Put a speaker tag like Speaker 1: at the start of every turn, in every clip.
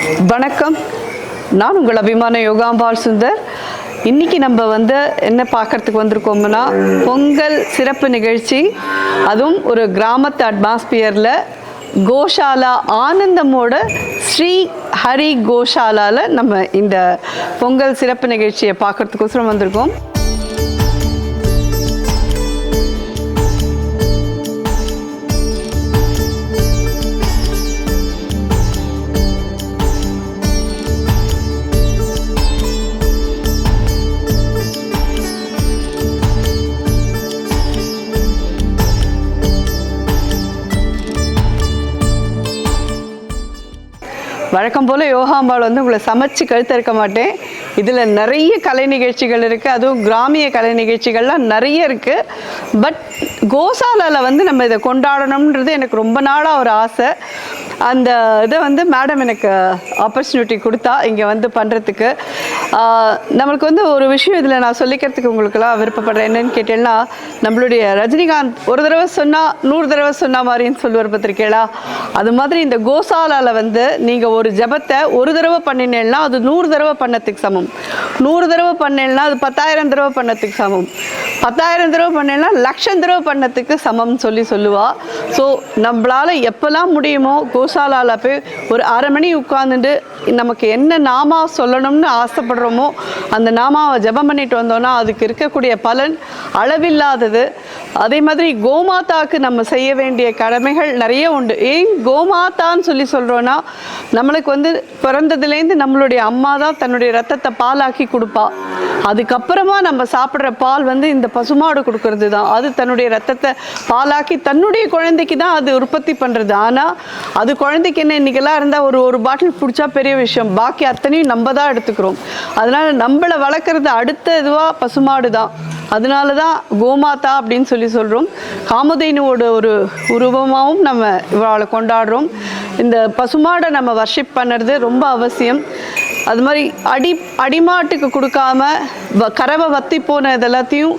Speaker 1: வணக்கம், நான் உங்கள் அபிமான யோகாம்பாள் சுந்தர். இன்றைக்கி நம்ம என்ன பார்க்குறதுக்கு வந்திருக்கோம்னா, பொங்கல் சிறப்பு நிகழ்ச்சி, அதுவும் ஒரு கிராமத்து அட்மாஸ்பியரில் கோஷாலா ஆனந்தமோட ஸ்ரீ ஹரி கோஷாலாவில் நம்ம இந்த பொங்கல் சிறப்பு நிகழ்ச்சியை பார்க்குறதுக்கோசரம் வந்திருக்கோம். வழக்கம் போல் யோகாம்பாள் உங்களை சமைச்சு கழுத்திருக்க மாட்டேன். இதில் நிறைய கலை நிகழ்ச்சிகள் இருக்குது, அதுவும் கிராமிய கலை நிகழ்ச்சிகள்லாம் நிறைய இருக்குது. பட் கோசாலாவில் நம்ம இதை கொண்டாடணுன்றது எனக்கு ரொம்ப நாளாக ஒரு ஆசை. அந்த இதை மேடம் எனக்கு ஆப்பர்ச்சுனிட்டி கொடுத்தா இங்கே பண்ணுறதுக்கு. நம்மளுக்கு ஒரு விஷயம் இதில் நான் சொல்லிக்கிறதுக்கு உங்களுக்கெல்லாம் விருப்பப்படுறேன். என்னன்னு கேட்டேன்னா, நம்மளுடைய ரஜினிகாந்த் ஒரு தடவை சொன்னால் 100 தடவை சொன்ன மாதிரின்னு சொல்லுவார் பத்திரிக்கைகளா, அது மாதிரி இந்த கோசாலாவில் நீங்கள் ஒரு ஜபத்தை ஒரு தடவை பண்ணினேன்னா அது 100 தடவை பண்ணத்துக்கு சமம். 100 தடவை பண்ணேன்னா அது 10,000 தடவை பண்ணத்துக்கு சமம். 10,000 தடவை பண்ணேன்னா 1,00,000 தடவை பண்ணத்துக்கு சமம்னு சொல்லுவா. ஸோ நம்மளால் எப்போல்லாம் முடியுமோ கோசாலாவில் போய் ஒரு அரை மணி உட்காந்துட்டு நமக்கு என்ன நாமா சொல்லணும்னு ஆசைப்படுறோமோ அந்த நாமாவை ஜபம் பண்ணிட்டு வந்தோன்னா அதுக்கு இருக்கக்கூடிய பலன் அளவில்லாதது. அதே மாதிரி கோமாதாக்கு நம்ம செய்ய வேண்டிய கடமைகள் நிறைய உண்டு. ஏன் கோமாதான்னு சொல்கிறோன்னா, நம்மளுக்கு பிறந்ததுலேருந்து நம்மளுடைய அம்மா தான் தன்னுடைய ரத்தத்தை பாலாக்கி கொடுப்பா. அதுக்கப்புறமா நம்ம சாப்பிட்ற பால் இந்த பசுமாடு கொடுக்கறது தான். அது தன்னுடைய ரத்தத்தை பாலாக்கி தன்னுடைய குழந்தைக்கு தான் அது உற்பத்தி பண்ணுறது. ஆனால் அது குழந்தைக்கு என்ன, இன்றைக்கெல்லாம் இருந்தால் ஒரு பாட்டில் பிடிச்சா பெரிய விஷயம், பாக்கி அத்தனையும் நம்ம தான் எடுத்துக்கிறோம். அதனால் நம்மளை வளர்க்குறது அடுத்த இதுவாக பசுமாடு தான். அதனால தான் கோமாதா அப்படின்னு சொல்கிறோம். காமதேனுவோட ஒரு உருவமாகவும் நம்ம இவளை கொண்டாடுறோம். இந்த பசுமாடை நம்ம வர்ஷிப் பண்ணுறது ரொம்ப அவசியம். அது மாதிரி அடிமாட்டுக்கு கொடுக்காம கறவை வத்தி போன இதெல்லாத்தையும்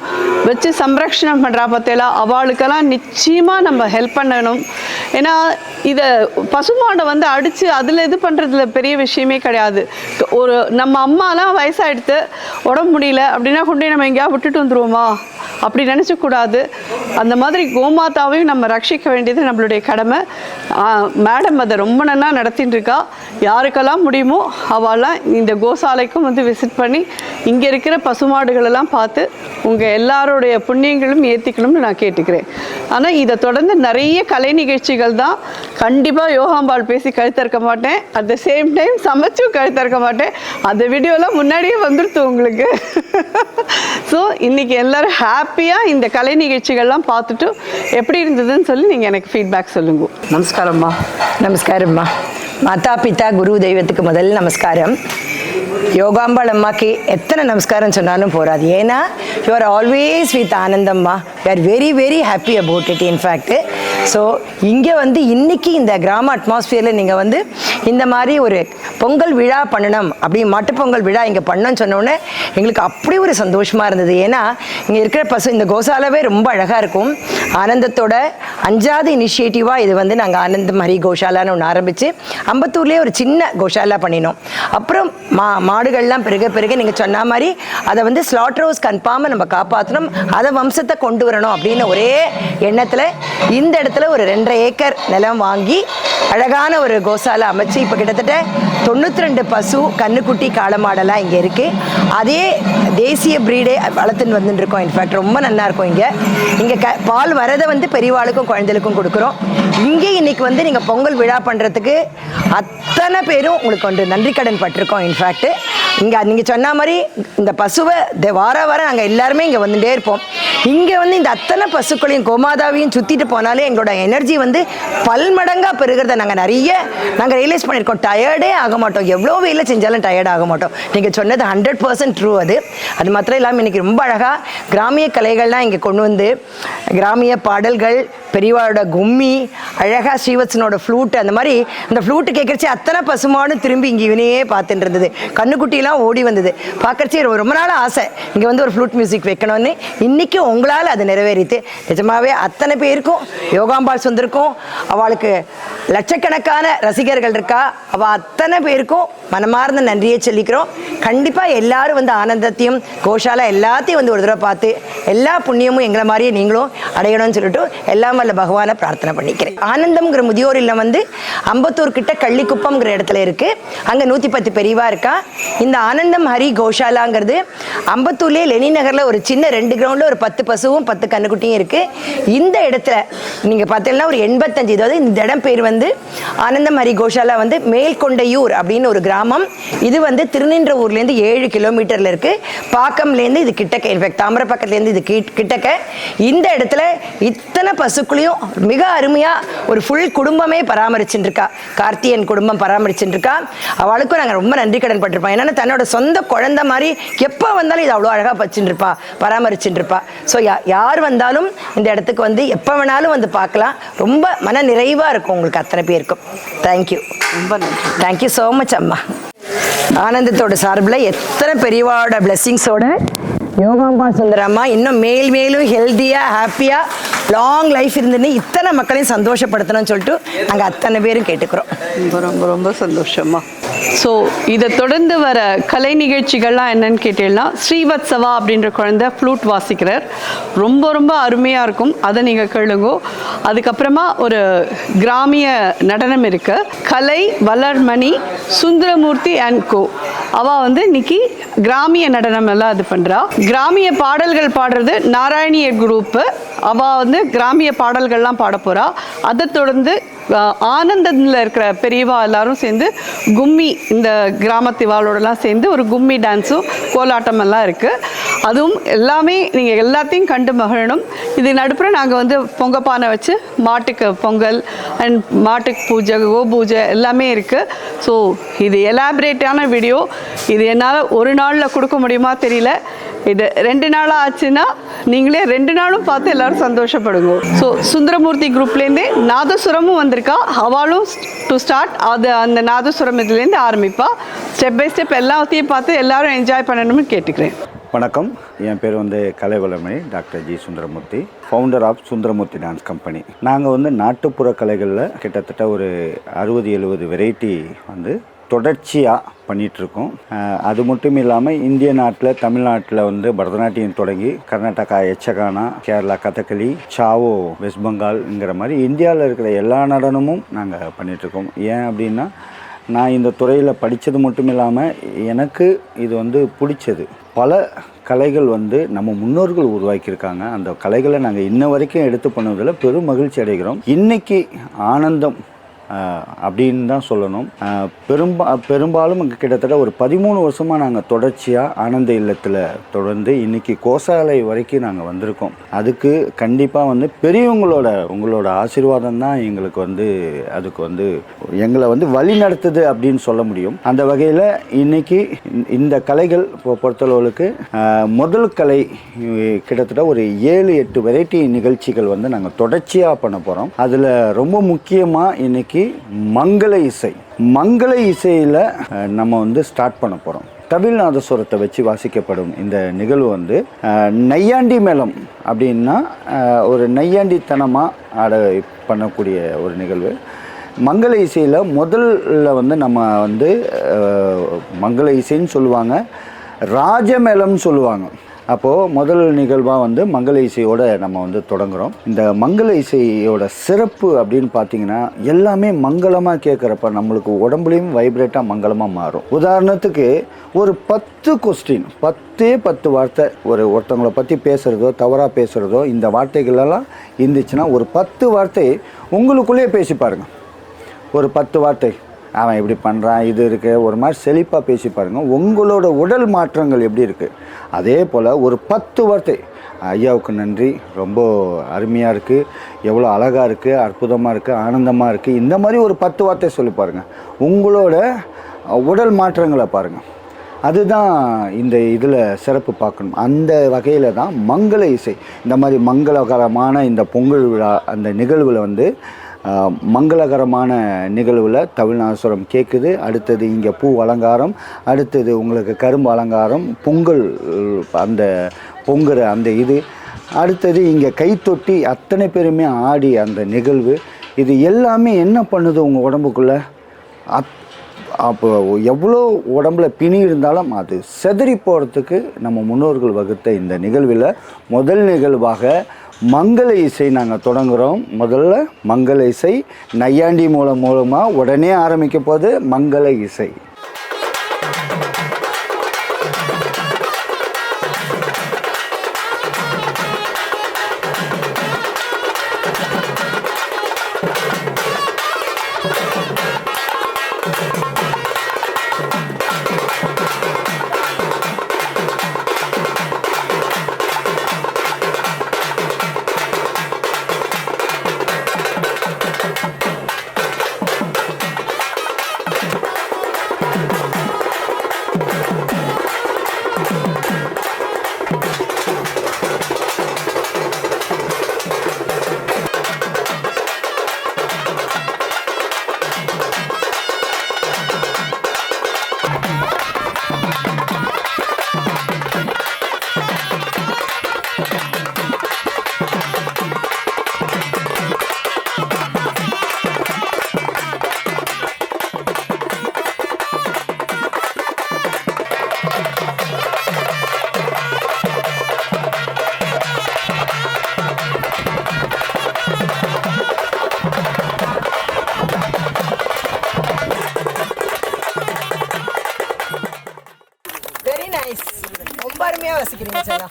Speaker 1: வச்சு சம்ரக்ஷணம் பண்ணுறா பார்த்தேலா, அவளுக்கெல்லாம் நிச்சயமாக நம்ம ஹெல்ப் பண்ணணும். ஏன்னா இதை பசுமாடை அடித்து அதில் இது பண்ணுறதுல பெரிய விஷயமே கிடையாது. ஒரு நம்ம அம்மாலாம் வயசாகிடுத்து உடம்பு முடியல அப்படின்னா கொண்டு நம்ம எங்கேயா விட்டுட்டு வந்துடுவோமா, அப்படி நினச்சக்கூடாது. அந்த மாதிரி கோமாதாவையும் நம்ம ரட்சிக்க வேண்டியது நம்மளுடைய கடமை. மேடம் அதை ரொம்ப நல்லா நடத்தின்னு இருக்கா. யாருக்கெல்லாம் முடியுமோ அவெல்லாம் இந்த கோசாலைக்கும் விசிட் பண்ணி இங்கே இருக்கிற பசுமாடுகளெல்லாம் பார்த்து உங்கள் எல்லாருடைய புண்ணியங்களும் ஏற்றிக்கணும்னு நான் கேட்டுக்கிறேன். ஆனால் இதை தொடர்ந்து நிறைய கலை நிகழ்ச்சிகள் தான். கண்டிப்பாக யோகாம்பாள் பேசி கழுத்திருக்க மாட்டேன், அட் த சேம் டைம் சமைச்சும் கழுத்திருக்க மாட்டேன். அந்த வீடியோலாம் முன்னாடியே வந்துடுத்து உங்களுக்கு. ஸோ இன்றைக்கி எல்லோரும் ஹாப்பியாக இந்த கலை நிகழ்ச்சிகள்லாம் பார்த்துட்டு எப்படி இருந்ததுன்னு சொல்லி நீங்கள் எனக்கு ஃபீட்பேக் சொல்லுங்க. நமஸ்காரம்மா.
Speaker 2: நமஸ்காரம்மா. மாதா பிதா குரு தெய்வத்துக்கு முதல் நமஸ்காரம். யோகாம்பாள் அம்மாக்கு எத்தனை நமஸ்காரம் சொன்னாலும் போகாது. ஏன்னா யூ ஆர் ஆல்வேஸ் வித் ஆனந்தம்மா. We are very very happy about it. In fact so இங்கே இன்றைக்கி இந்த கிராம அட்மாஸ்பியரில் நீங்கள் இந்த மாதிரி ஒரு பொங்கல் விழா பண்ணணும், அப்படி மாட்டுப்பொங்கல் விழா இங்கே பண்ணணும்னு சொன்னோன்னே எங்களுக்கு அப்படி ஒரு சந்தோஷமாக இருந்தது. ஏன்னா இங்கே இருக்கிற இந்த கோசாலாவே ரொம்ப அழகாக இருக்கும். ஆனந்தத்தோட 5வது இனிஷியேட்டிவாக இது நாங்கள் ஆனந்தம் ஹரி கோஷாலான்னு ஒன்று ஆரம்பித்து அம்பத்தூர்லேயே ஒரு சின்ன கோஷாலா பண்ணினோம். அப்புறம் மாடுகள்லாம் பிறகு நீங்கள் சொன்ன மாதிரி அதை ஸ்லாட்டர் ஹவுஸ் கன்ஃபார்மாக நம்ம காப்பாற்றணும், அதை வம்சத்தை கொண்டு வரணும் அப்படின்னு ஒரே எண்ணத்தில் இந்த இடத்துல ஒரு 2.5 ஏக்கர் நிலம் வாங்கி அழகான ஒரு கோசாலை அமைச்சு இப்போ கிட்டத்தட்ட 92 பசு கண்ணுக்குட்டி காளமாடெல்லாம் இங்கே இருக்குது. அதே தேசிய ப்ரீடே வளர்த்துன்னு வந்துட்டுருக்கோம். இன்ஃபேக்ட் ரொம்ப நல்லாயிருக்கும். இங்கே பால் வரதை பெரியவாளுக்கும் குழந்தைகளுக்கும் கொடுக்குறோம். இங்கே இன்றைக்கி நீங்கள் பொங்கல் விழா பண்ணுறதுக்கு அத்தனை பேரும் உங்களுக்கு நன்றி கடன் பட்டிருக்கோம். இன்ஃபேக்ட் இங்கே நீங்கள் சொன்ன மாதிரி இந்த பசுவை வார நாங்கள் எல்லாருமே இங்கே வந்துட்டே இருப்போம். இங்கே இந்த அத்தனை பசுக்களையும் கோமாதாவையும் சுற்றிட்டு போனாலே எங்களோட எனர்ஜி பல்மடங்காக பெருகிறத நாங்கள் ரியலைஸ் பண்ணியிருக்கோம். டயர்டே ஆக மாட்டோம், எவ்வளோ வெயிலில் செஞ்சாலும் டயர்ட் ஆக மாட்டோம். நீங்கள் சொன்னது 100% ட்ரூ. அது மாத்திரம் இல்லாமல் இன்றைக்கி ரொம்ப அழகாக கிராமிய கலைகள்லாம் இங்கே கொண்டு கிராமிய பாடல்கள், பெரியவாளோட கும்மி, அழகாக ஸ்ரீவத்சனோட ஃப்ளூட், அந்த மாதிரி அந்த ஃப்ளூட்டு கேட்குறச்சி அத்தனை பசுமானு திரும்பி இங்கே இவனையே பார்த்துட்டு இருந்தது. கண்ணுக்குட்டிலாம் ஓடி வந்தது. பார்க்குறச்சி ரொம்ப நாள் ஆசை இங்கே ஒரு ஃப்ளூட் மியூசிக் வைக்கணும்னு. இன்றைக்கி உங்களால் அது நிறைவேறித்து. நிஜமாகவே அத்தனை பேருக்கும் யோகாம்பாள் சுந்தருக்கும் அவளுக்கு லட்சக்கணக்கான ரசிகர்கள் இருக்கா. அவள் அத்தனை பேருக்கும் மனமார்ந்த நன்றியை சொல்லிக்கிறோம். கண்டிப்பாக எல்லாரும் வந்து ஆனந்தத்தையும் கோஷாலா எல்லாத்தையும் வந்து ஒரு தடவை பார்த்து எல்லா புண்ணியமும் எங்களை மாதிரியே நீங்களும் அடையணும்னு சொல்லிட்டு எல்லாம் வல்ல பகவானை பிரார்த்தனை பண்ணிக்கிறேன். ஆனந்தம்ங்கிற முதியோர் இல்லம் வந்து அம்பத்தூர் கிட்ட கள்ளிக்குப்பம்ங்கிற இடத்துல இருக்கு. அங்கே 110 பெரியவா இருக்கா. இந்த ஆனந்தம் ஹரி கோஷாலாங்கிறது அம்பத்தூர்லேயே லெனின் நகரில் ஒரு சின்ன 2 கிரவுண்டில் ஒரு 10 பசுவும் 10 கண்ணுக்குட்டியும் இருக்கு. இந்த இடத்துல நீங்கள் பார்த்தீங்கன்னா ஒரு 85, அதாவது இந்த இடம் பேர் வந்து ஆனந்தம் ஹரி கோஷாலா வந்து மேல்கொண்டையூர் அப்படின்னு ஒரு கிராமம். இது வந்து திருநின்ற ஊர்லேருந்து 7 கிலோமீட்டரில் இருக்கு. பாக்கம்லேருந்து இது கிட்டக்க, இன்ஃபேக்ட் தாமிரபக்கத்துலேருந்து இது கிட்டக்க. இந்த இடத்துல இத்தனை பசுக்களையும் மிக அருமையாக ஒரு ஃபுல் குடும்பமே பராமரிச்சுட்டு இருக்கா. கார்த்தியன் குடும்பம் பராமரிச்சுட்டு இருக்கா. அவளுக்கும் நாங்கள் ரொம்ப நன்றி கடன் பட்டிருப்போம். ஏன்னா தன்னோட சொந்த குழந்தை மாதிரி எப்போ வந்தாலும் இது அவ்வளோ அழகாக வச்சுட்டு இருப்பா, பராமரிச்சுட்டு இருப்பா. ஸோ யார் வந்தாலும் இந்த இடத்துக்கு வந்து எப்போ வேணாலும் வந்து பார்க்கலாம். ரொம்ப மன நிறைவாக இருக்கும் உங்களுக்கு அத்தனை பேருக்கும். தேங்க்யூ,
Speaker 1: ரொம்ப நன்றி.
Speaker 2: தேங்க்யூ ஸோ மச் அம்மா. ஆனந்தத்தோட சார்பில் எத்தனை பெரியவாவோட பிளெஸ்ஸிங்ஸோட யோகாம்பா சுந்தரம்மா இன்னும் மேலும் ஹெல்த்தியாக ஹாப்பியாக லாங் லைஃப் இருந்துன்னு இத்தனை மக்களையும் சந்தோஷப்படுத்தணும்னு சொல்லிட்டு நாங்கள் அத்தனை பேரும் கேட்டுக்கிறோம்.
Speaker 1: ரொம்ப ரொம்ப ரொம்ப சந்தோஷமா. ஸோ இதை தொடர்ந்து வர கலை நிகழ்ச்சிகள்லாம் என்னன்னு கேட்டீங்கன்னா, ஸ்ரீவத்சவா அப்படின்ற குழந்தை ஃப்ளூட் வாசிக்கிறார். ரொம்ப ரொம்ப அருமையாக இருக்கும், அதை நீங்கள் கேளுங்கோ. அதுக்கப்புறமா ஒரு கிராமிய நடனம் இருக்கு, கலை வளர்மணி சுந்தரமூர்த்தி அண்ட் கோ. அவள் வந்து இன்னைக்கு கிராமிய நடனம் எல்லாம் இது பண்ணுறா. கிராமிய பாடல்கள் பாடுறது நாராயணியர் குரூப்பு. அவள் வந்து கிராமிய பாடல்கள்லாம் பாட போகிறா. அதை தொடர்ந்து ஆனந்தத்தில் இருக்கிற பெரியவா எல்லாரும் சேர்ந்து கும்மி, இந்த கிராமத்திவாளோடலாம் சேர்ந்து ஒரு கும்மி டான்ஸும் கோலாட்டம் எல்லாம் இருக்குது. அதுவும் எல்லாமே நீங்கள் எல்லாத்தையும் கண்டு மகிழணும். இது நடுப்புற நாங்கள் வந்து பொங்கப்பானை வச்சு மாட்டுக்கு பொங்கல் அண்ட் மாட்டுக்கு பூஜை, கோ பூஜை எல்லாமே இருக்குது. ஸோ இது எலாபரேட்டான வீடியோ. இது என்னால் ஒரு நாளில் கொடுக்க முடியுமா தெரியல. இது 2 நாளாக ஆச்சுன்னா நீங்களே 2 நாளும் பார்த்து எல்லாரும் சந்தோஷப்படுங்க. ஸோ சுந்தரமூர்த்தி குரூப்லேருந்தே நாதசுரமும் வந்திருக்கா. அவளும் டு ஸ்டார்ட் அந்த நாதசுரம் இதுலேருந்து ஆரம்பிப்பா. ஸ்டெப் பை ஸ்டெப் எல்லாத்தையும் பார்த்து எல்லாரும் என்ஜாய் பண்ணணும்னு கேட்டுக்கிறேன்.
Speaker 3: வணக்கம், என் பேர் வந்து Kalai Valarmani, doctor G Sundaramoorthy, founder of Sundaramoorthy dance company. நாங்கள் வந்து நாட்டுப்புற கலைகளில் கிட்டத்தட்ட ஒரு 60-70 வெரைட்டி வந்து தொடர்ச்சியாக பண்ணிகிட்ருக்கோம். அது மட்டும் இல்லாமல் இந்திய நாட்டில், தமிழ்நாட்டில் வந்து பரதநாட்டியம் தொடங்கி கர்நாடகா யட்சகானா, கேரளா கதகளி, சாவோ, வெஸ்ட் பெங்கால்ங்கிற மாதிரி இந்தியாவில் இருக்கிற எல்லா நடனமும் நாங்கள் பண்ணிகிட்ருக்கோம். ஏன் அப்படின்னா, நான் இந்த துறையில் படித்தது மட்டும் இல்லாமல் எனக்கு இது வந்து பிடிச்சது. பல கலைகள் வந்து நம்ம முன்னோர்கள் உருவாக்கியிருக்காங்க. அந்த கலைகளை நாங்கள் இன்ன வரைக்கும் எடுத்து பண்ணுவதில் பெரும் மகிழ்ச்சி அடைகிறோம். இன்றைக்கி ஆனந்தம் அப்படின்னு தான் சொல்லணும். பெரும்பாலும் கிட்டத்தட்ட ஒரு 13 வருஷமாக நாங்கள் தொடர்ச்சியாக ஆனந்த இல்லத்தில் தொடர்ந்து இன்றைக்கி கோசாலை வரைக்கும் நாங்கள் வந்திருக்கோம். அதுக்கு கண்டிப்பாக வந்து உங்களோட ஆசீர்வாதம் தான் எங்களுக்கு வந்து அதுக்கு வந்து எங்களை வந்து வழி நடத்துது அப்படின்னு சொல்ல முடியும். அந்த வகையில் இன்றைக்கி இந்த கலைகள் பொறுத்தளவுக்கு முதல் கலை கிட்டத்தட்ட ஒரு 7-8 வெரைட்டி நிகழ்ச்சிகள் வந்து நாங்கள் தொடர்ச்சியாக பண்ண போகிறோம். அதில் ரொம்ப முக்கியமாக இன்றைக்கி மங்கள இசையில் நம்ம வந்து ஸ்டார்ட் பண்ண போகிறோம். தமிழ்நாதசுரத்தை வச்சு வாசிக்கப்படும் இந்த நிகழ்வு வந்து நையாண்டி மேளம் அப்படின்னா ஒரு நையாண்டித்தனமாக பண்ணக்கூடிய ஒரு நிகழ்வு. மங்கள இசையில் முதல்ல வந்து நம்ம வந்து மங்கள இசைன்னு சொல்லுவாங்க, ராஜமேளம்னு சொல்லுவாங்க. அப்போது முதல் நிகழ்வாக வந்து மங்கள இசையோடு நம்ம வந்து தொடங்குகிறோம். இந்த மங்கள இசையோட சிறப்பு அப்படின்னு பார்த்தீங்கன்னா, எல்லாமே மங்களமாக கேட்குறப்ப நம்மளுக்கு உடம்புலையும் வைப்ரேட்டாக மங்களமாக மாறும். உதாரணத்துக்கு ஒரு 10 கொஸ்டின், 10 வார்த்தை ஒருத்தவங்களை பற்றி பேசுகிறதோ தவறாக பேசுகிறதோ இந்த வார்த்தைகளெல்லாம் இருந்துச்சுன்னா ஒரு 10 வார்த்தை உங்களுக்குள்ளேயே பேசி பாருங்கள். ஒரு 10 வார்த்தை, அவன் இப்படி பண்ணுறான், இது இருக்குது, ஒரு மாதிரி செழிப்பாக பேசி பாருங்கள். உங்களோட உடல் மாற்றங்கள் எப்படி இருக்குது. அதே போல் ஒரு 10 வார்த்தை, ஐயாவுக்கு நன்றி, ரொம்ப அருமையாக இருக்குது, எவ்வளோ அழகாக இருக்குது, அற்புதமாக இருக்குது, ஆனந்தமாக இருக்குது, இந்த மாதிரி ஒரு 10 வார்த்தை சொல்லி பாருங்கள். உங்களோட உடல் மாற்றங்களை பாருங்கள். அதுதான் இந்த இதில் சிறப்பு பார்க்கணும். அந்த வகையில் தான் மங்கள இசை, இந்த மாதிரி மங்களகரமான இந்த பொங்கல் விழா அந்த நிகழ்வில் வந்து மங்களகரமான நிகழ்வில் தமிழ்நாசுரம் கேட்குது. அடுத்தது இங்கே பூ அலங்காரம், அடுத்தது உங்களுக்கு கரும்பு அலங்காரம், பொங்கல் அந்த பொங்குற அந்த இது, அடுத்தது இங்கே கைத்தொட்டி அத்தனை பேருமே ஆடி அந்த நிகழ்வு. இது எல்லாமே என்ன பண்ணுது உங்கள் உடம்புக்குள்ளே அப்போ எவ்வளோ உடம்புல பிணி இருந்தாலும் அது செதறி போகிறதுக்கு நம்ம முன்னோர்கள் வகுத்த இந்த நிகழ்வில் முதல் நிகழ்வாக மங்கள இசை நாங்கள் தொடங்குகிறோம். முதல்ல மங்கள இசை நையாண்டி மூலமாக உடனே ஆரம்பிக்க போது மங்கள இசை.
Speaker 2: வெரி நைஸ், ரொம்ப அருமையாக வசிக்கிறீங்க சார்.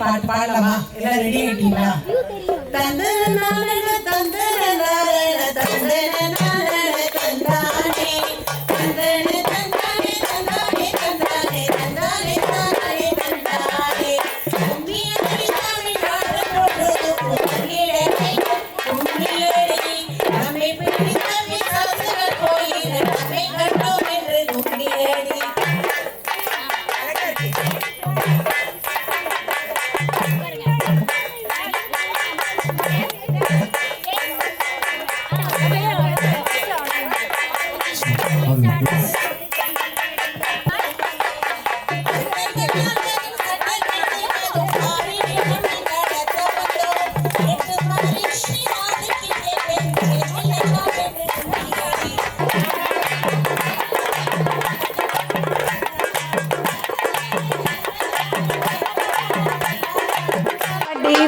Speaker 4: பாட்டு பாடலாமா? எல்லாம் ரெடி ஆயிட்டீங்களா?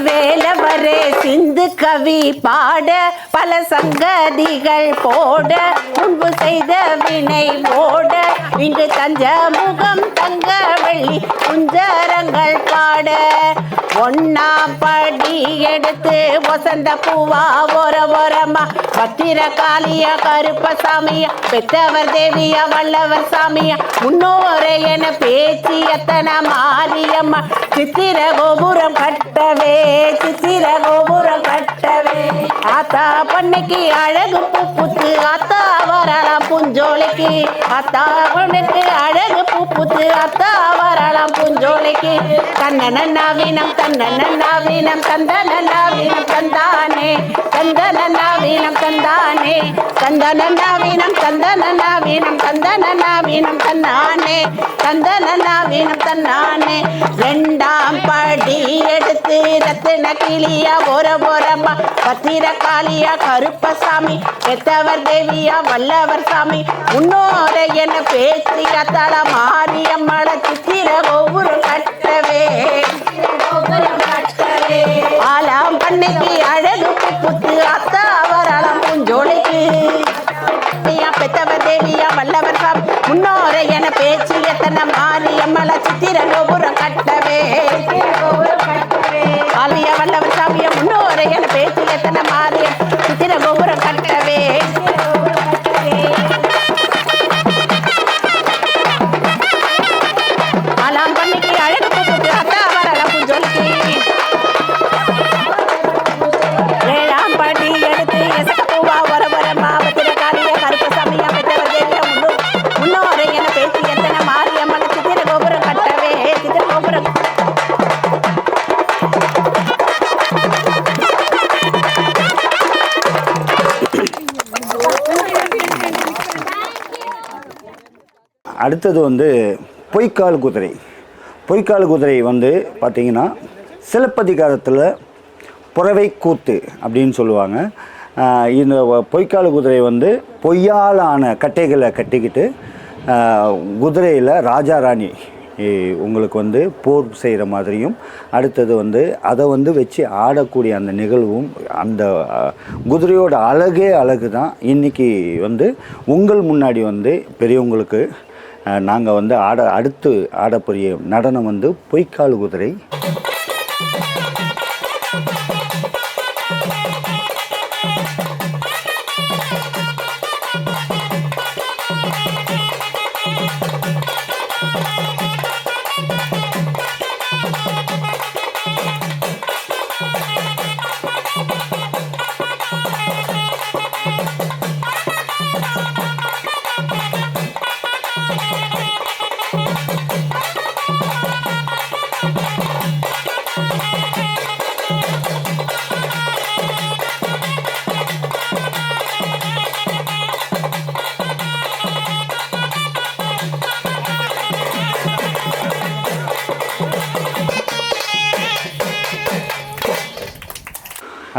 Speaker 5: வேலவரே சிந்து கவி பாட பல சங்கதிகள் போட முன்பு செய்த வினை ஓட இங்கு தஞ்ச முகம் தங்க வெள்ளி குஞ்சரங்கள் பாட ஒன்னாம் படி எடுத்து வசந்த பூவா ஓரமா பத்திர காளியா கருப்பசாமியா பெத்தவர் தேவியா வல்லவர் சாமியா முன்னோரை என பேச்சு எத்தனை மாரியம்மா சித்திர கோபுரம் கட்டவே சித்திர கோபுரம் கட்டவே ஆத்தா பண்ணைக்கு அழகு பூப்புத்து ஆத்தா வரலாம் புஞ்சோலைக்கு ஆத்தா பொண்ணுக்கு அழகு பூப்புத்து ஆத்தா வரலாம் புஞ்சோலைக்கு தன்னநன்னாவினம் தன்னநன்னாவினம் தந்தனன்னாவினம் தந்தானே தந்தனன்னாவினம் தந்தானே தந்தனன்னாவினம் தந்தனன்னாவினம் தந்தனன்னாவினம் தன்னானே தந்தனன்னாவினம் தன்னானே ரெண்டாம் படி எடுத்து ரத்தின கிளியா ஓரமா பத்திர காளியா கருப்பசாமி பெத்தவர் தேவியா வல்லவர் சாமி முன்னோரை என பேச்சு அத்தாள மாரியம்மள சித்திர கோபுரம் கட்டவே ஆலாம் பண்ணைக்கு அழகு புத்து அத்தா வரலாம் பூஞ்சோலைக்கு பெத்தவர் தேவியா வல்லவர் சாமி முன்னோரை என பேச்சு எத்தனை மாரியம்மள சித்திர கோபுரம் கட்டவே ஆலியா வல்லவர் சாமிய முன்னோரை என பேச்சு எத்தனை மாறிய சித்திர கோபுரம் கட்டவே ஆலாம் பண்ணிக்கு அழகு போட்டு அத்தா வரலாம் புஞ்சொலிக்கு ஏழாம் படி எடுத்து
Speaker 3: அடுத்தது வந்து பொய்க்கால் குதிரை. பொய்க்கால் குதிரை வந்து பார்த்திங்கன்னா சிலப்பதிகாரத்தில் புறவை கூத்து அப்படின்னு சொல்லுவாங்க. இந்த பொய்க்கால் குதிரை வந்து பொய்யாலான கட்டைகளை கட்டிக்கிட்டு குதிரையில் ராஜா ராணி உங்களுக்கு வந்து போர் செய்கிற மாதிரியும், அடுத்தது வந்து அதை வந்து வச்சு ஆடக்கூடிய அந்த நிகழ்வும், அந்த குதிரையோட அழகு தான். இன்றைக்கி வந்து உங்கள் முன்னாடி வந்து பெரியவங்களுக்கு நாங்கள் வந்து அடுத்து ஆடக்கூடிய நடனம் வந்து பொய்க்கால் குதிரை.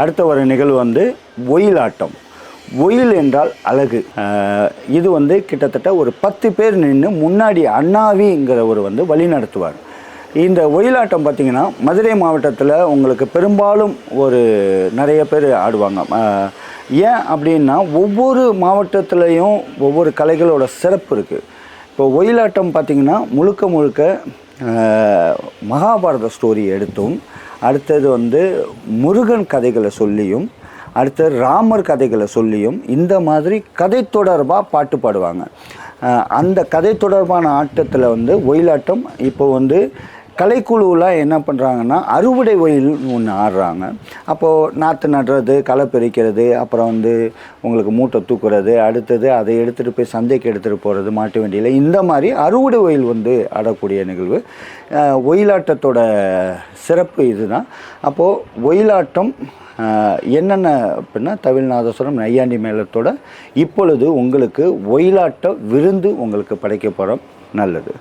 Speaker 3: அடுத்த ஒரு நிகழ்வு வந்து ஒயிலாட்டம். ஒயில் என்றால் அழகு. இது வந்து கிட்டத்தட்ட ஒரு 10 பேர் நின்று முன்னாடி அண்ணாவிங்கிற ஒரு வந்து வழி நடத்துவார். இந்த ஒயிலாட்டம் பார்த்திங்கன்னா மதுரை மாவட்டத்தில் உங்களுக்கு பெரும்பாலும் நிறைய பேர் ஆடுவாங்க. ஏன் அப்படின்னா ஒவ்வொரு மாவட்டத்துலேயும் ஒவ்வொரு கலைகளோட சிறப்பு இருக்குது. இப்போ ஒயிலாட்டம் பார்த்திங்கன்னா முழுக்க மகாபாரத ஸ்டோரி எடுத்தும், அடுத்தது வந்து முருகன் கதைகளை சொல்லியும், அடுத்தது ராமர் கதைகளை சொல்லியும் இந்த மாதிரி கதை தொடர்பாக பாட்டு பாடுவாங்க. அந்த கதை தொடர்பான ஆட்டத்தில் வந்து ஒயிலாட்டம் இப்போ வந்து கலைக்குழுவெலாம் என்ன பண்ணுறாங்கன்னா அறுவடை ஒயில் ஒன்று ஆடுறாங்க. அப்போது நாற்று நடுறது, களை பறிக்கிறது, அப்புறம் வந்து உங்களுக்கு மூட்டை தூக்குறது, அடுத்தது அதை எடுத்துகிட்டு போய் சந்தைக்கு எடுத்துகிட்டு போகிறது மாட்டு வண்டியில், இந்த மாதிரி அறுவடை ஒயில் வந்து ஆடக்கூடிய நிகழ்வு. ஒயிலாட்டத்தோட சிறப்பு இதுதான். அப்போது ஒயிலாட்டம் என்னென்ன அப்படின்னா தவிழ்நாதஸ்வரம், நையாண்டி மேளத்தோட இப்பொழுது உங்களுக்கு ஒயிலாட்ட விருந்து உங்களுக்கு படைக்க போகிறோம். நல்லது.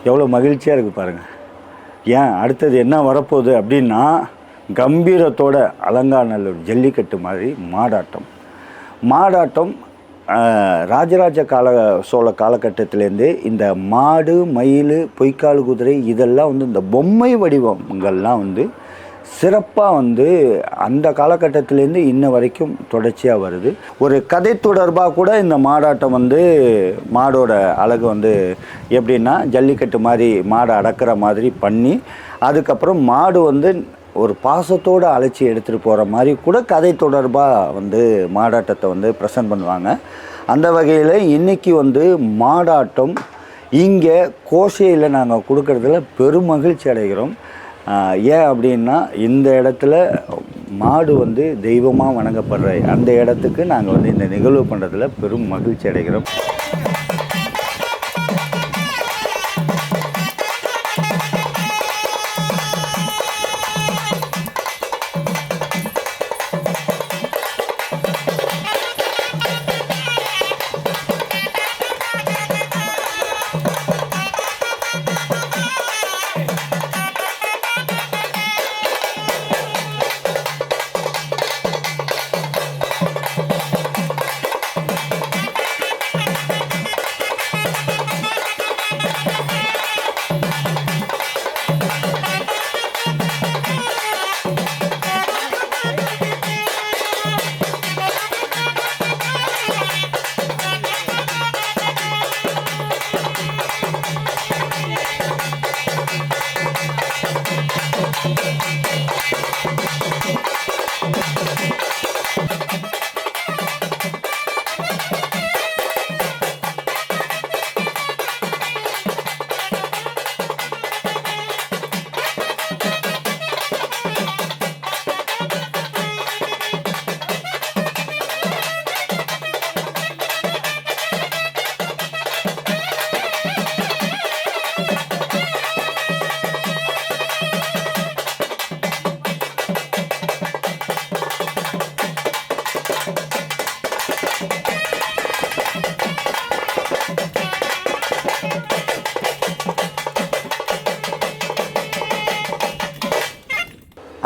Speaker 3: எவ்வளோ மகிழ்ச்சியாக இருக்குது பாருங்கள். ஏன் அடுத்தது என்ன வரப்போகுது அப்படின்னா கம்பீரத்தோட அலங்காநல்லூர் ஜல்லிக்கட்டு மாதிரி மாடாட்டம் ராஜராஜ சோழ காலகட்டத்திலேருந்து இந்த மாடு, மயில், பொய்க்கால் குதிரை இதெல்லாம் வந்து இந்த பொம்மை வடிவங்கள்லாம் வந்து சிறப்பாக வந்து அந்த காலகட்டத்திலேருந்து இன்ன வரைக்கும் தொடர்ச்சியாக வருது. ஒரு கதை தொடர்பாக கூட இந்த மாடாட்டம் வந்து மாடோட அழகு வந்து எப்படின்னா ஜல்லிக்கட்டு மாதிரி மாடை அடக்கிற மாதிரி பண்ணி, அதுக்கப்புறம் மாடு வந்து ஒரு பாசத்தோடு அழைச்சி எடுத்துகிட்டு போகிற மாதிரி கூட கதை தொடர்பாக வந்து மாடாட்டத்தை வந்து ப்ரெசென்ட் பண்ணுவாங்க. அந்த வகையில் இன்றைக்கி வந்து மாடாட்டம் இங்கே கோஷையில் நாங்கள் கொடுக்கறதுல பெரும் மகிழ்ச்சி அடைகிறோம். ஏன் அப்படின்னா இந்த இடத்துல மாடு வந்து தெய்வமாக வணங்கப்படுற அந்த இடத்துக்கு நாங்கள் வந்து இந்த நிகழ்வு பண்ணுறதுல பெரும் மகிழ்ச்சி அடைகிறோம்.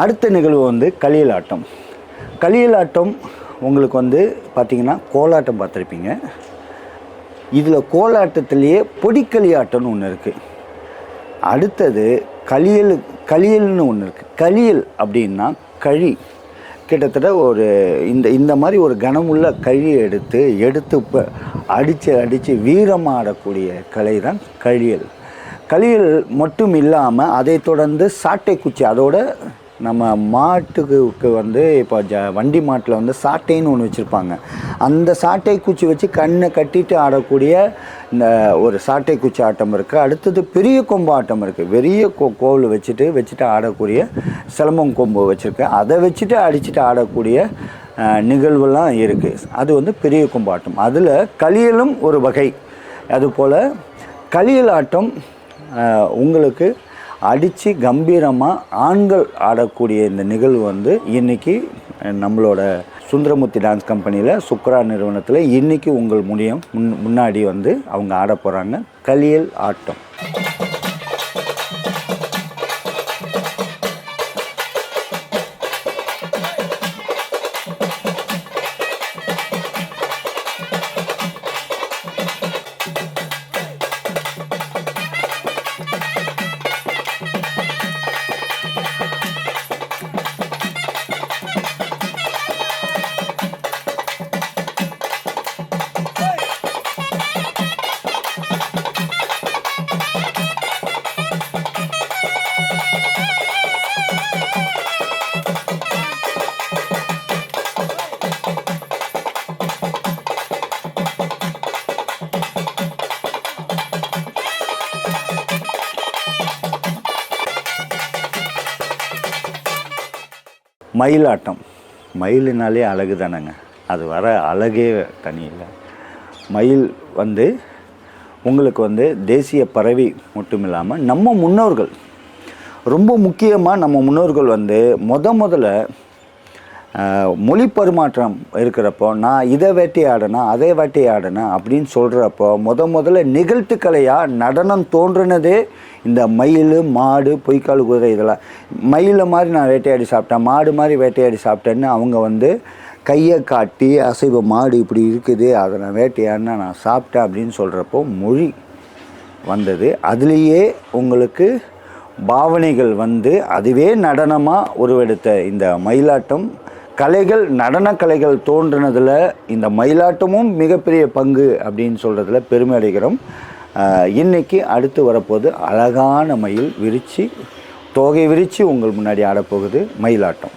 Speaker 3: அடுத்த நிகழ்வு வந்து களியலாட்டம். களியலாட்டம் உங்களுக்கு வந்து பார்த்திங்கன்னா கோலாட்டம் பார்த்துருப்பீங்க. இதில் கோலாட்டத்திலேயே பொடிக்களியாட்டம்னு ஒன்று இருக்குது. அடுத்தது களியல்னு ஒன்று இருக்குது. களியல் அப்படின்னா கழி, கிட்டத்தட்ட ஒரு இந்த மாதிரி ஒரு கனமுள்ள கழியை எடுத்து இப்போ அடித்து வீரமாக ஆடக்கூடிய கலை தான் களியல். களியல் மட்டும் இல்லாமல் அதை தொடர்ந்து சாட்டை குச்சி, அதோட நம்ம மாட்டுக்கு வந்து இப்போ வண்டி மாட்டில் வந்து சாட்டைன்னு ஒன்று வச்சுருப்பாங்க. அந்த சாட்டை குச்சி வச்சு கண்ணை கட்டிட்டு ஆடக்கூடிய இந்த ஒரு சாட்டை குச்சி ஆட்டம் இருக்குது. அடுத்தது பெரிய கொம்பு ஆட்டம் இருக்குது. பெரிய கோவில் வச்சுட்டு ஆடக்கூடிய சிலம்பம் கொம்பு வச்சுருக்கு, அதை வச்சுட்டு அடிச்சுட்டு ஆடக்கூடிய நிகழ்வுலாம் இருக்குது. அது வந்து பெரிய கொம்பு ஆட்டம். அதில் களியலும் ஒரு வகை. அதுபோல் களியல் ஆட்டம் உங்களுக்கு அடித்து கம்பீரமாக ஆண்கள் ஆடக்கூடிய இந்த நிகழ்வு வந்து இன்றைக்கி நம்மளோட சுந்தரமூர்த்தி டான்ஸ் கம்பெனியில் சுக்ரா நிறுவனத்தில் இன்றைக்கி உங்கள் முன்னாடி வந்து அவங்க ஆட போகிறாங்க களியல் ஆட்டம். மயிலாட்டம். மயிலினாலே அழகு தானேங்க, அது வர அழகே தனி இல்லை. மயில் வந்து உங்களுக்கு வந்து தேசிய பறவை மட்டும் இல்லாமல் நம்ம முன்னோர்கள், ரொம்ப முக்கியமாக நம்ம முன்னோர்கள் வந்து முதல்ல மொழி பரிமாற்றம் இருக்கிறப்போ நான் இதை வேட்டையாடினா அதை வேட்டையாடினேன் அப்படின்னு சொல்கிறப்போ முதல்ல நிகழ்த்துக்கலையாக நடனம் தோன்றினதே இந்த மயில், மாடு, பொய்க்கால், குதிரை. இதெல்லாம் மயிலை மாதிரி நான் வேட்டையாடி சாப்பிட்டேன், மாடு மாதிரி வேட்டையாடி சாப்பிட்டேன்னு அவங்க வந்து கையை காட்டி அசைவ மாடு இப்படி இருக்குது, அதை நான் வேட்டையாடினா நான் சாப்பிட்டேன் அப்படின்னு சொல்கிறப்போ மொழி வந்தது. அதுலேயே உங்களுக்கு பாவனைகள் வந்து அதுவே நடனமாக உருவெடுத்த இந்த மயிலாட்டம் கலைகள், நடன கலைகள் தோன்றினதில் இந்த மயிலாட்டமும் மிகப்பெரிய பங்கு அப்படின்னு சொல்கிறதுல பெருமை அடைகிறோம். இன்றைக்கி அடுத்து வரப்போது அழகான மயில் தோகை விரித்து உங்கள் முன்னாடி ஆடப்போகுது மயிலாட்டம்.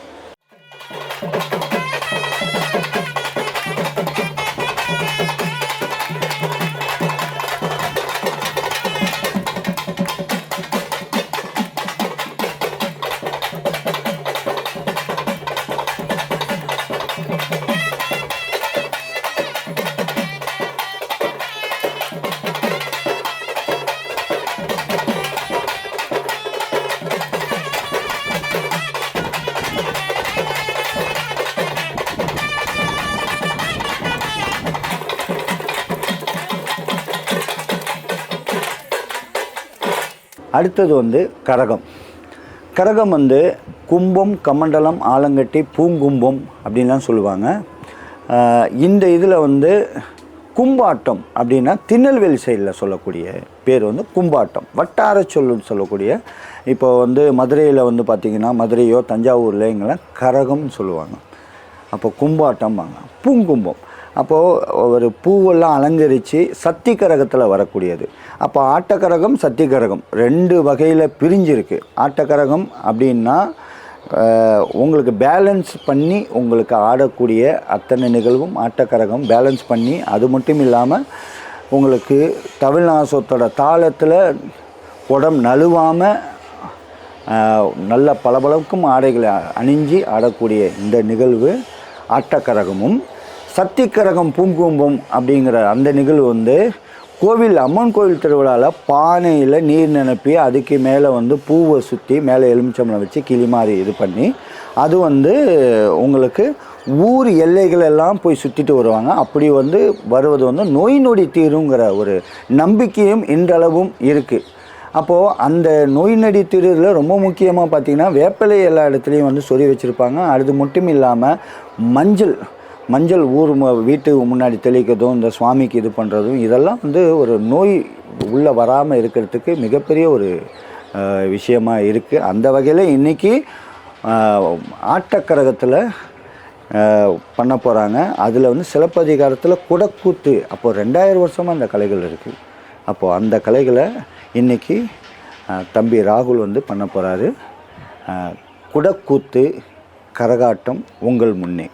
Speaker 3: அடுத்தது வந்து கரகம். கரகம் வந்து கும்பம், கமண்டலம், ஆலங்கட்டி, பூங்கும்பம் அப்படின்லாம் சொல்லுவாங்க. இந்த இதில் வந்து கும்பாட்டம் அப்படின்னா திருநெல்வேலி சைடில் சொல்லக்கூடிய பேர் வந்து கும்பாட்டம், வட்டார சொல்லுன்னு சொல்லக்கூடிய. இப்போ வந்து மதுரையில் வந்து பார்த்திங்கன்னா மதுரையோ தஞ்சாவூரில் இங்கெல்லாம் கரகம்னு சொல்லுவாங்க. அப்போ கும்பாட்டம் வாங்க. பூங்கும்பம் அப்போது ஒரு பூவெல்லாம் அலங்கரித்து சக்தி கரகத்தில் வரக்கூடியது. அப்போ ஆட்டக்கரகம், சக்தி கரகம் ரெண்டு வகையில் பிரிஞ்சிருக்கு. ஆட்டக்கரகம் அப்படின்னா உங்களுக்கு பேலன்ஸ் பண்ணி உங்களுக்கு ஆடக்கூடிய அத்தனை நிகழ்வும் ஆட்டக்கரகம் பேலன்ஸ் பண்ணி, அது மட்டும் இல்லாமல் உங்களுக்கு தமிழ்நாசத்தோட தாளத்தில் உடம்பு நழுவாமல் நல்ல பளபளக்கும் ஆடைகளை அணிஞ்சு ஆடக்கூடிய இந்த நிகழ்வு ஆட்டக்கரகமும். சக்தி கரகம் பூங்கும்பம் அப்படிங்கிற அந்த நிகழ்வு வந்து கோவில், அம்மன் கோவில் திருவிழாவில் பானையில் நீர் நிரப்பி அதுக்கு மேலே வந்து பூவை சுற்றி மேலே எலுமிச்சம்பழம் வச்சு கிளி மாதிரி இது பண்ணி அது வந்து உங்களுக்கு ஊர் எல்லைகளெல்லாம் போய் சுற்றிட்டு வருவாங்க. அப்படி வந்து வருவது வந்து நோய் நொடி தீருங்கிற ஒரு நம்பிக்கையும் இன்றளவும் இருக்குது. அப்போது அந்த நோய் நொடி தீர்வில் ரொம்ப முக்கியமாக பார்த்திங்கன்னா வேப்பிலை எல்லா இடத்துலையும் வந்து சொறி வச்சுருப்பாங்க. அது மட்டும் இல்லாமல் மஞ்சள் வீட்டு முன்னாடி தெளிக்கிறதும் இந்த சுவாமிக்கு இது பண்ணுறதும் இதெல்லாம் வந்து ஒரு நோய் உள்ளே வராமல் இருக்கிறதுக்கு மிகப்பெரிய ஒரு விஷயமாக இருக்குது. அந்த வகையில் இன்றைக்கி ஆட்டக்கரகத்தில் பண்ண போகிறாங்க. அதில் வந்து சிலப்பதிகாரத்தில் குடக்கூத்து, அப்போது 2000 வருஷமாக அந்த கலைகள் இருக்குது. அப்போது அந்த கலைகளை இன்றைக்கி தம்பி ராகுல் வந்து பண்ண போகிறாரு. குடக்கூத்து கரகாட்டம் உங்கள் முன்னே.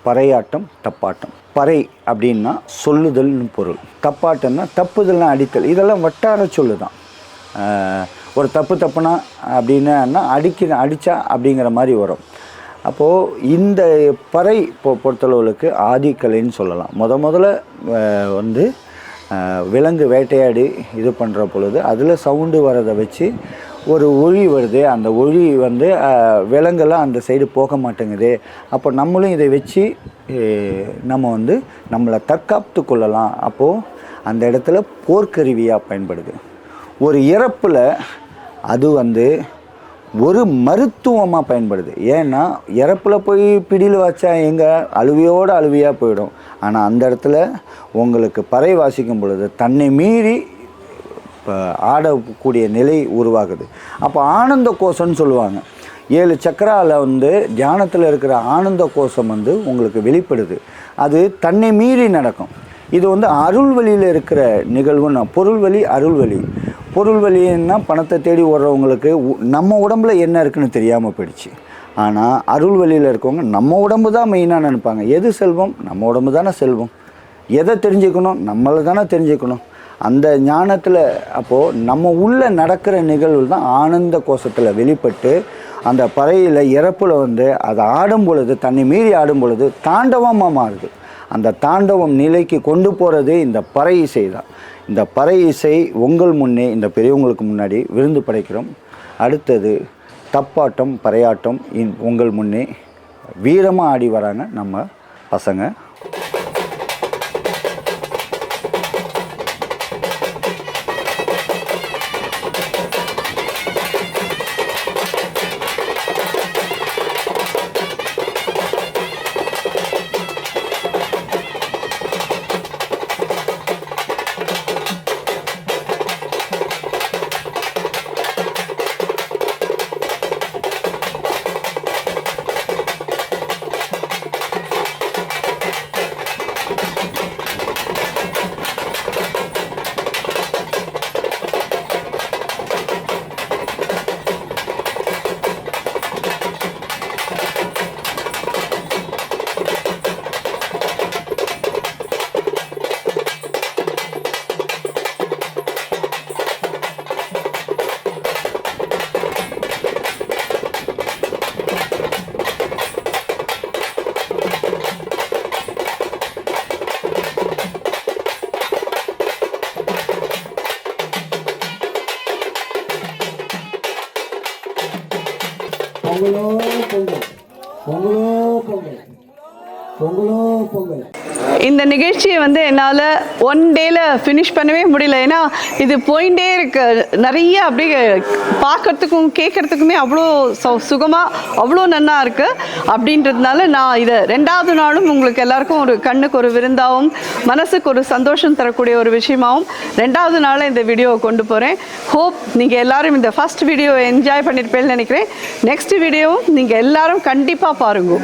Speaker 3: பறையாட்டம், தப்பாட்டம். பறை அப்படின்னா சொல்லுதல்னு பொருள். தப்பாட்டம்னா தப்புதல்னா அடித்தல். இதெல்லாம் வட்டார சொல்லு தான். ஒரு தப்புனா அப்படின்னா அடித்தா அப்படிங்கிற மாதிரி வரும். அப்போது இந்த பறை பொறுத்தளவுக்கு ஆதிக்கலைன்னு சொல்லலாம். முதல்ல வந்து விலங்கு வேட்டையாடி இது பண்ணுற பொழுது அதில் சவுண்டு வரதை வச்சு ஒரு ஒளி வருது. அந்த ஒளி வந்து விலங்கெல்லாம் அந்த சைடு போக மாட்டேங்குது. அப்போ நம்மளும் இதை வச்சு நம்ம வந்து நம்மளை தற்காத்து கொள்ளலாம். அப்போது அந்த இடத்துல போர்க்கருவியாக பயன்படுது. ஒரு இறப்பில் அது வந்து ஒரு மருத்துவமாக பயன்படுது. ஏன்னா இறப்பில் போய் பிடியில் வச்சா எங்கே அழுவியாக போயிடும். ஆனால் அந்த இடத்துல உங்களுக்கு பறை வாசிக்கும் பொழுது தன்னை மீறி ஆடக்கூடிய நிலை உருவாகுது. அப்போ ஆனந்த கோஷம்னு சொல்லுவாங்க. 7 சக்கராவில் வந்து தியானத்தில் இருக்கிற ஆனந்த கோஷம் வந்து உங்களுக்கு வெளிப்படுது. அது தன்னை மீறி நடக்கும். இது வந்து அருள் வழியில் இருக்கிற நிகழ்வுன்னா பொருள் வழி, அருள் வழி. பொருள் வழின்னா பணத்தை தேடி ஓடுறவங்களுக்கு நம்ம உடம்புல என்ன இருக்குன்னு தெரியாமல் போயிடுச்சு. ஆனால் அருள் வழியில் இருக்கவங்க நம்ம உடம்பு தான் மெயினாக நினைப்பாங்க. எது செல்வம்? நம்ம உடம்பு தானே செல்வம். எதை தெரிஞ்சுக்கணும்? நம்மளை தானே தெரிஞ்சுக்கணும். அந்த ஞானத்தில் அப்போது நம்ம உள்ளே நடக்கிற நிகழ்வு தான் ஆனந்த கோஷத்தில் வெளிப்பட்டு அந்த பறையில் இறப்பில் வந்து அதை ஆடும் பொழுது தன்னை மீறி ஆடும் பொழுது தாண்டவமாக மாறுது. அந்த தாண்டவம் நிலைக்கு கொண்டு போகிறது இந்த பறை இசை தான். இந்த பறை இசை உங்கள் முன்னே இந்த பெரியவங்களுக்கு முன்னாடி விருந்து படைக்கிறோம். அடுத்தது தப்பாட்டம், பறையாட்டம் உங்கள் முன்னே வீரமாக ஆடி வராங்க நம்ம பசங்க.
Speaker 6: பொங்கலோ பொங்கல், பொங்கலோ பொங்கல், பொங்கலோ பொங்கல்.
Speaker 1: இந்த நிகழ்ச்சியை வந்து என்னால் ஒன் டேல ஃபினிஷ் பண்ணவே முடியல. ஏன்னா இது போயிட்டே இருக்கு. நிறைய அப்படியே பார்க்கறதுக்கும் கேட்கறதுக்குமே அவ்வளோ சுகமாக அவ்வளோ நன்னா இருக்குது. அப்படின்றதுனால நான் இதை 2வது நாளும் உங்களுக்கு எல்லாருக்கும் ஒரு கண்ணுக்கு ஒரு விருந்தாகவும் மனசுக்கு ஒரு சந்தோஷம் தரக்கூடிய ஒரு விஷயமாகவும் 2வது நாள் இந்த வீடியோவை கொண்டு போகிறேன். ஹோப் நீங்கள் எல்லாரும் இந்த ஃபர்ஸ்ட் வீடியோவை என்ஜாய் பண்ணியிருப்பேன்னு நினைக்கிறேன். நெக்ஸ்ட் வீடியோவும் நீங்கள் எல்லாரும் கண்டிப்பாக பாருங்க.